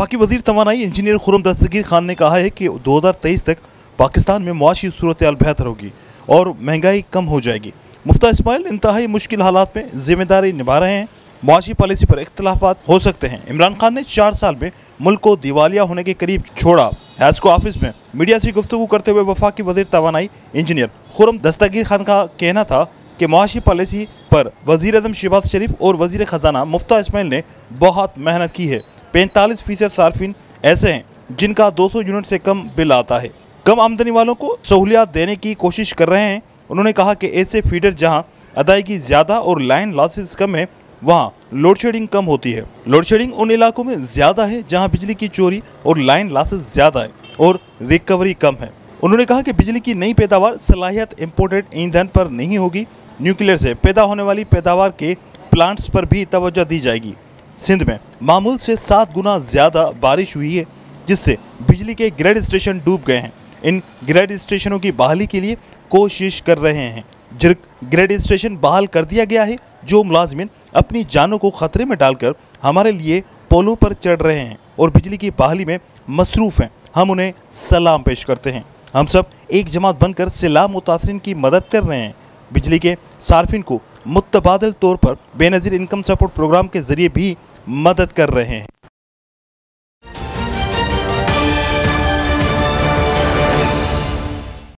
वफाकी वजीर तवानाई इंजीनियर खुर्रम दस्तगीर खान ने कहा है कि 2023 तक पाकिस्तान में मुआशी सूरत हाल बेहतर होगी और महंगाई कम हो जाएगी। मुफ्ता इस्माइल इंतहाई मुश्किल हालात में जिम्मेदारी निभा रहे हैं। मुआशी पॉलिसी पर इख्तलाफात हो सकते हैं। इमरान खान ने 4 साल में मुल्क को दिवालिया होने के करीब छोड़ा। हैस्को ऑफिस में मीडिया से गुफ्तगू करते हुए वफाकी वजीर तवानाई इंजीनियर खुर्रम दस्तगीर खान का कहना था कि मुआशी पॉलिसी पर वजीर आज़म शहबाज शरीफ और वजीर ख़जाना मुफ्ता इस्माइल ने बहुत मेहनत की है। 45% सार्फिन ऐसे हैं जिनका 200 यूनिट से कम बिल आता है। कम आमदनी वालों को सहूलियात देने की कोशिश कर रहे हैं। उन्होंने कहा कि ऐसे फीडर जहां अदायगी ज़्यादा और लाइन लॉसेस कम है वहां लोड शेडिंग कम होती है। लोड शेडिंग उन इलाकों में ज़्यादा है जहां बिजली की चोरी और लाइन लॉसेस ज़्यादा है और रिकवरी कम है। उन्होंने कहा कि बिजली की नई पैदावार सलाहियत इम्पोर्टेड ईंधन पर नहीं होगी। न्यूक्लियर से पैदा होने वाली पैदावार के प्लांट्स पर भी तवज्जो दी जाएगी। सिंध में मामूल से 7 गुना ज़्यादा बारिश हुई है जिससे बिजली के ग्रिड स्टेशन डूब गए हैं। इन ग्रिड स्टेशनों की बहाली के लिए कोशिश कर रहे हैं। ग्रिड स्टेशन बहाल कर दिया गया है। जो मुलाजिमिन अपनी जानों को खतरे में डालकर हमारे लिए पोलों पर चढ़ रहे हैं और बिजली की बहाली में मसरूफ़ हैं, हम उन्हें सलाम पेश करते हैं। हम सब एक जमात बनकर सैलाब मुतासरीन की मदद कर रहे हैं। बिजली के सार्फिन को मुतबादिल तौर पर बेनज़ीर इनकम सपोर्ट प्रोग्राम के ज़रिए भी मदद कर रहे हैं।